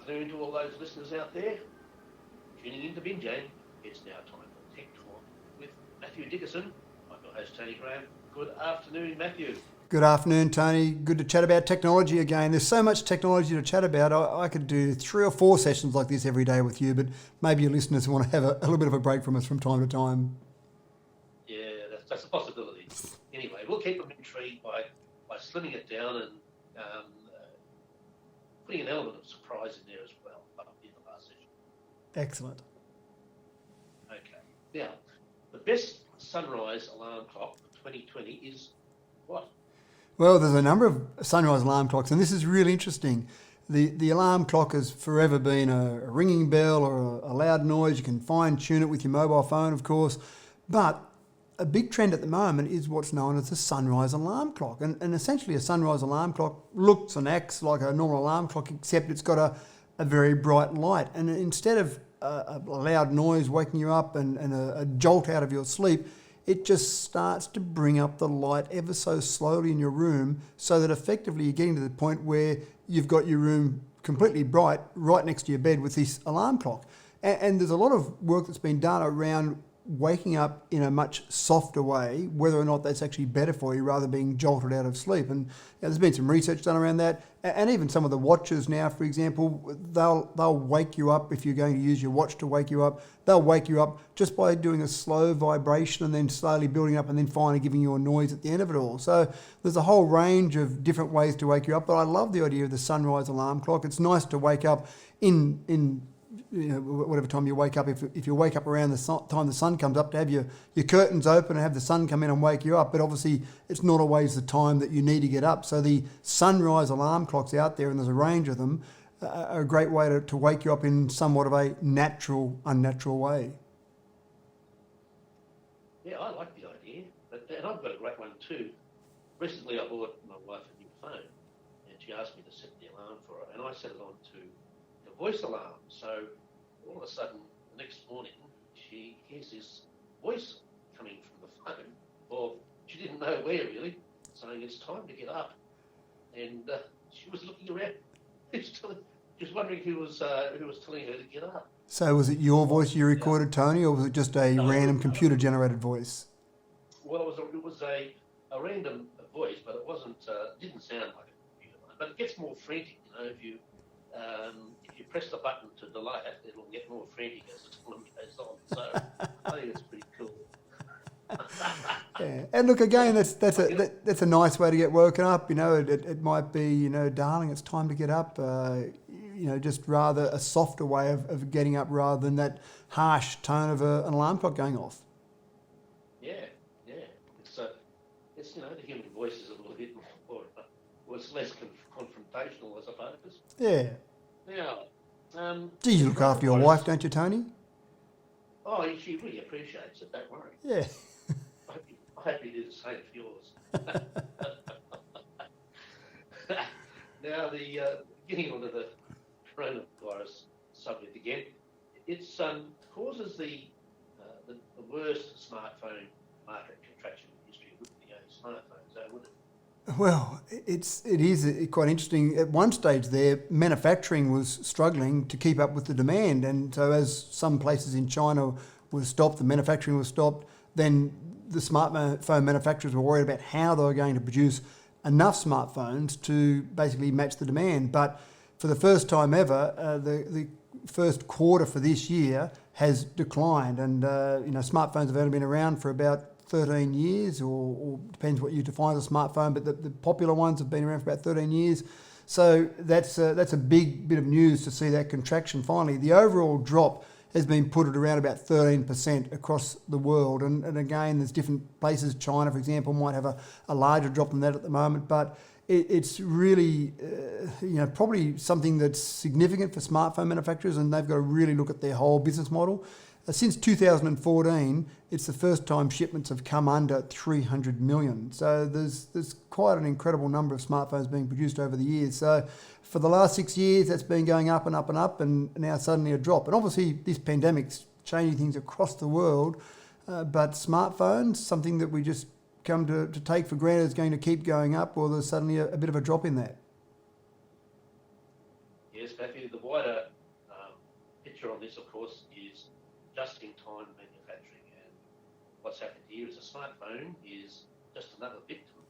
afternoon to all those listeners out there. Tuning in to Binjane, it's now time for Tech Talk with Matthew Dickerson. I'm your host, Tony Graham. Good afternoon, Matthew. Good afternoon, Tony. Good to chat about technology again. There's so much technology to chat about. I could do 3 or 4 sessions like this every day with you, but maybe your listeners want to have a little bit of a break from us from time to time. Yeah, that's a possibility. Anyway, we'll keep them intrigued by slimming it down and putting an element of surprise in there as well in the last session. Excellent. Okay. Now, the best sunrise alarm clock for 2020 is what? Well, there's a number of sunrise alarm clocks, and this is really interesting. The alarm clock has forever been a ringing bell or a loud noise. You can fine-tune it with your mobile phone, of course. But a big trend at the moment is what's known as the sunrise alarm clock. And essentially a sunrise alarm clock looks and acts like a normal alarm clock, except it's got a very bright light. And instead of a loud noise waking you up and a jolt out of your sleep, it just starts to bring up the light ever so slowly in your room, so that effectively you're getting to the point where you've got your room completely bright right next to your bed with this alarm clock. And there's a lot of work that's been done around waking up in a much softer way, whether or not that's actually better for you rather than being jolted out of sleep. And there's been some research done around that. And even some of the watches now, for example, they'll wake you up if you're going to use your watch to wake you up. They'll wake you up just by doing a slow vibration and then slowly building up and then finally giving you a noise at the end of it all. So there's a whole range of different ways to wake you up. But I love the idea of the sunrise alarm clock. It's nice to wake up in whatever time you wake up, if you wake up around the time the sun comes up, to have your curtains open and have the sun come in and wake you up. But obviously it's not always the time that you need to get up. So the sunrise alarm clocks out there, and there's a range of them, are a great way to wake you up in somewhat of a unnatural way. Yeah, I like the idea. And I've got a great one too. Recently I bought my wife a new phone, and she asked me to set the alarm for her, and I set it on to the voice alarm. So all of a sudden, the next morning, she hears this voice coming from the phone, or she didn't know where really, saying it's time to get up. And she was looking around. She was wondering who was telling her to get up. So was it your voice you recorded, Tony, or was it just a random computer-generated voice? Well, it was a random voice, but it didn't sound like a computer one. But it gets more frantic, if you press the button to delay it, it'll get more frantic as the time goes on. So I think it's pretty cool. Yeah. And look, again, that's a nice way to get woken up. It might be, darling, it's time to get up. Just rather a softer way of getting up rather than that harsh tone of an alarm clock going off. Yeah. It's the human voice is a little bit more, it's less confrontational, I suppose. Yeah. Now, Do you look after your wife, don't you, Tony? Oh, she really appreciates it, don't worry. Yeah. I hope you do the same for yours. Now, getting onto the coronavirus subject again, it's causes the worst smartphone market contraction in history. It wouldn't be only smartphones, would it? Well, it is quite interesting. At one stage there, manufacturing was struggling to keep up with the demand. And so as some places in China were stopped, the manufacturing was stopped, then the smartphone manufacturers were worried about how they were going to produce enough smartphones to basically match the demand. But for the first time ever, the first quarter for this year has declined. And, smartphones have only been around for about 13 years, or depends what you define as a smartphone, but the popular ones have been around for about 13 years. So that's a big bit of news to see that contraction finally. The overall drop has been put at around about 13% across the world. And again, there's different places. China, for example, might have a larger drop than that at the moment, but it's really, probably something that's significant for smartphone manufacturers, and they've got to really look at their whole business model. Since 2014, it's the first time shipments have come under 300 million. So there's quite an incredible number of smartphones being produced over the years. So for the last 6 years, that's been going up and up and up, and now suddenly a drop. And obviously, this pandemic's changing things across the world, but smartphones, something that we just come to take for granted is going to keep going up, or there's suddenly a bit of a drop in that. Yeah, Yes, Matthew. The wider picture on this, of course, is just-in-time manufacturing. And what's happened here is a smartphone is just another victim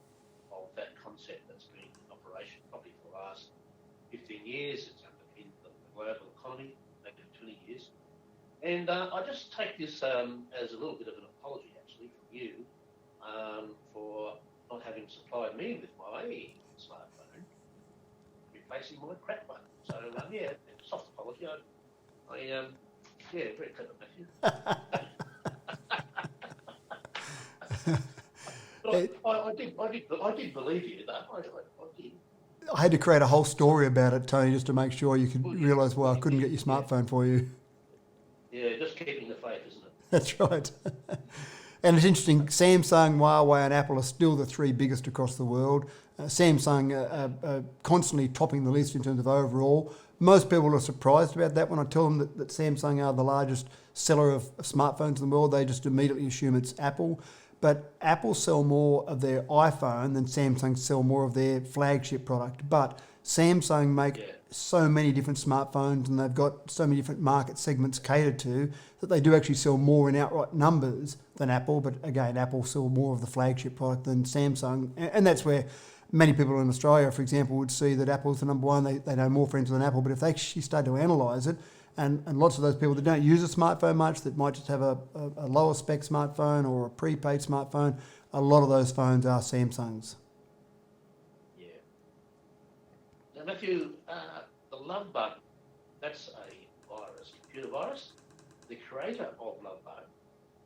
of that concept that's been in operation probably for the last 15 years. It's underpinned the global economy, maybe 20 years. And I just take this as a little bit of an apology, actually, from you for not having supplied me with my smartphone, replacing my crack button. So, yeah, soft apology. Yeah, very clever, Matthew. But I did believe you, though. I did. I had to create a whole story about it, Tony, just to make sure you could realise why I couldn't get your smartphone for you. Yeah, just keeping the faith, isn't it? That's right. And it's interesting, Samsung, Huawei and Apple are still the three biggest across the world. Samsung are constantly topping the list in terms of overall. Most people are surprised about that when I tell them that Samsung are the largest seller of smartphones in the world. They just immediately assume it's Apple. But Apple sell more of their iPhone than Samsung sell more of their flagship product. But Samsung make so many different smartphones and they've got so many different market segments catered to that they do actually sell more in outright numbers than Apple. But again, Apple sell more of the flagship product than Samsung. And that's where many people in Australia, for example, would see that Apple's the number one. They know more friends than Apple. But if they actually start to analyse it, and lots of those people that don't use a smartphone much, that might just have a lower spec smartphone or a prepaid smartphone, a lot of those phones are Samsungs. Yeah. Now, Matthew, the Love Bug, that's a virus, computer virus. The creator of Love Bug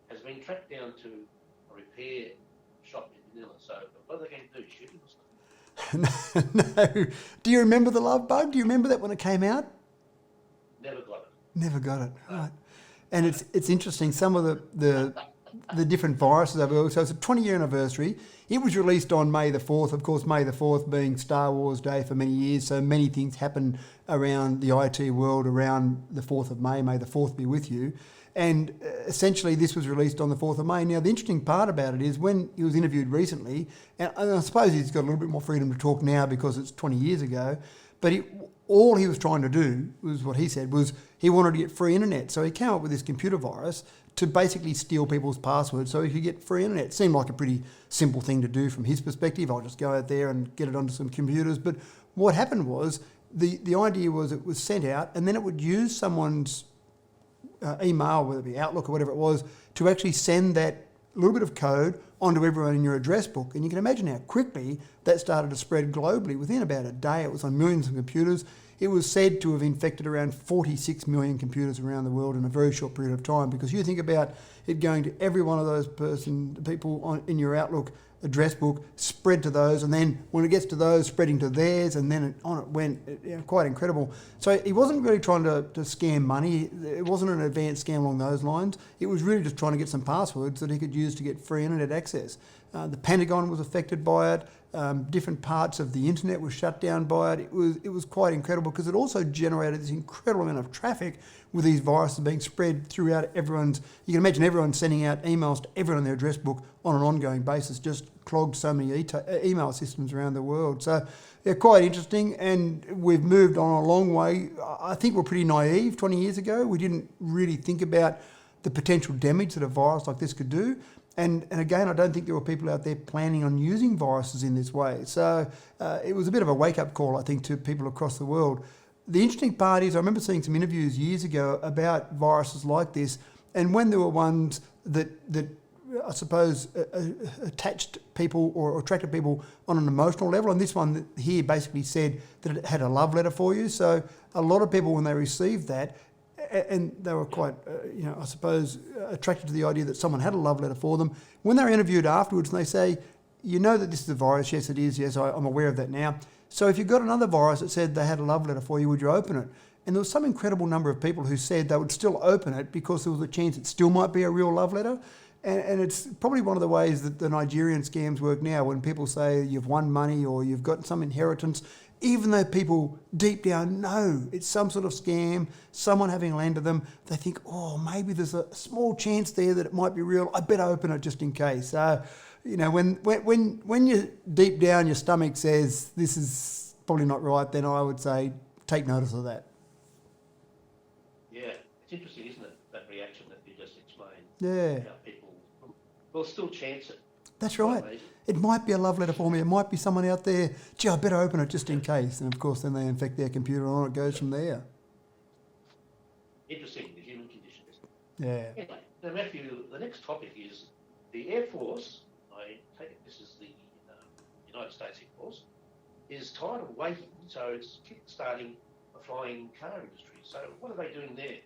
has been tracked down to a repair shop in Manila. So what are they going to do, shoot him or something? No. Do you remember the Love Bug? Do you remember that when it came out? Never got it. Never got it, right. And it's interesting, some of the different viruses over. So it's a 20-year anniversary. It was released on May the 4th. Of course, May the 4th being Star Wars Day for many years, so many things happen around the IT world around the 4th of May. May the 4th be with you. And essentially this was released on the 4th of May. Now, the interesting part about it is when he was interviewed recently, and I suppose he's got a little bit more freedom to talk now because it's 20 years ago, but all he was trying to do, was what he said, was he wanted to get free internet. So he came up with this computer virus to basically steal people's passwords so he could get free internet. It seemed like a pretty simple thing to do from his perspective. I'll just go out there and get it onto some computers. But what happened was, the idea was it was sent out and then it would use someone's email, whether it be Outlook or whatever it was, to actually send that little bit of code onto everyone in your address book. And you can imagine how quickly that started to spread globally. Within about a day, it was on millions of computers. It was said to have infected around 46 million computers around the world in a very short period of time, because you think about it going to every one of those people in your Outlook address book, spread to those, and then when it gets to those, spreading to theirs, and then on it went. Quite incredible. So he wasn't really trying to scam money. It wasn't an advanced scam along those lines. It was really just trying to get some passwords that he could use to get free internet access. The Pentagon was affected by it. Different parts of the internet were shut down by it. It was quite incredible because it also generated this incredible amount of traffic with these viruses being spread throughout everyone's. You can imagine everyone sending out emails to everyone in their address book on an ongoing basis, just clogged so many email systems around the world. So they're quite interesting, and we've moved on a long way. I think we're pretty naive 20 years ago. We didn't really think about the potential damage that a virus like this could do. And again, I don't think there were people out there planning on using viruses in this way. So it was a bit of a wake-up call, I think, to people across the world. The interesting part is I remember seeing some interviews years ago about viruses like this, and when there were ones that I suppose attached people or attracted people on an emotional level, and this one here basically said that it had a love letter for you. So a lot of people, when they received that, and they were quite, I suppose, attracted to the idea that someone had a love letter for them. When they're interviewed afterwards and they say, you know that this is a virus, yes it is, yes I'm aware of that now. So if you got another virus that said they had a love letter for you, would you open it? And there was some incredible number of people who said they would still open it because there was a chance it still might be a real love letter. And it's probably one of the ways that the Nigerian scams work now, when people say you've won money or you've got some inheritance, even though people deep down know it's some sort of scam, someone having landed them, they think, oh, maybe there's a small chance there that it might be real. I better open it just in case. So, when you deep down your stomach says this is probably not right, then I would say take notice of that. Yeah, it's interesting, isn't it? That reaction that you just explained. Yeah. How people will still chance it. That's right. Amazing. It might be a love letter for me. It might be someone out there, gee, I better open it just in case. And of course, then they infect their computer and on it goes from there. Interesting, the human condition, isn't it? Yeah. Anyway, now Matthew, the next topic is the Air Force. I take it this is the United States Air Force, is tired of waiting, so it's kick-starting the flying car industry. So what are they doing there?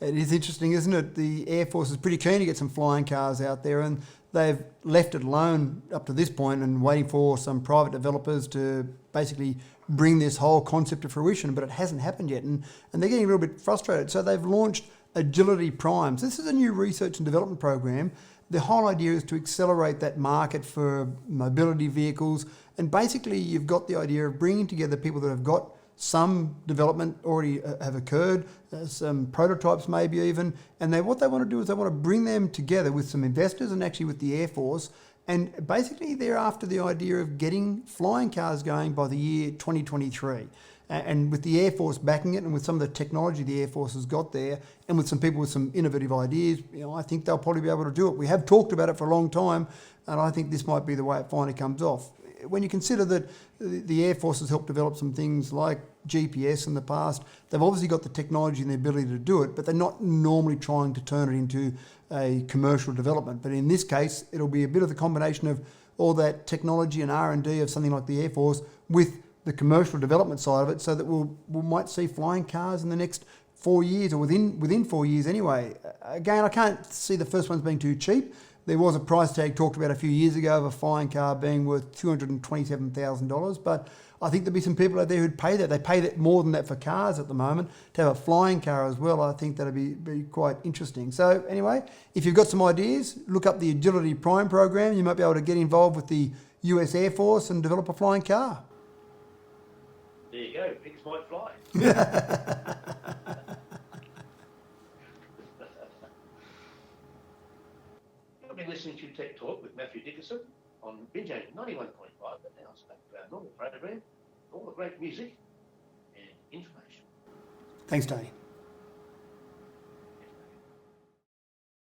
It is interesting, isn't it? The Air Force is pretty keen to get some flying cars out there, and they've left it alone up to this point and waiting for some private developers to basically bring this whole concept to fruition, but it hasn't happened yet, and they're getting a little bit frustrated. So they've launched Agility Primes. This is a new research and development program. The whole idea is to accelerate that market for mobility vehicles, and basically you've got the idea of bringing together people that have got some development already have occurred, some prototypes maybe even, and what they want to do is they want to bring them together with some investors and actually with the Air Force, and basically they're after the idea of getting flying cars going by the year 2023. And with the Air Force backing it and with some of the technology the Air Force has got there and with some people with some innovative ideas, I think they'll probably be able to do it. We have talked about it for a long time, and I think this might be the way it finally comes off. When you consider that the Air Force has helped develop some things like GPS in the past, they've obviously got the technology and the ability to do it, but they're not normally trying to turn it into a commercial development. But in this case, it'll be a bit of the combination of all that technology and R&D of something like the Air Force with the commercial development side of it, so that we might see flying cars in the next 4 years, or within 4 years anyway. Again, I can't see the first ones being too cheap. There was a price tag talked about a few years ago of a flying car being worth $227,000, but I think there'll be some people out there who'd pay that. They pay that more than that for cars at the moment. To have a flying car as well, I think that'd be quite interesting. So anyway, if you've got some ideas, look up the Agility Prime program. You might be able to get involved with the US Air Force and develop a flying car. There you go, pigs might fly. You've been listening to Tech Talk with Matthew Dickerson on Binge 91.5, but now it's back to our normal program, all the great music and information. Thanks, Tony.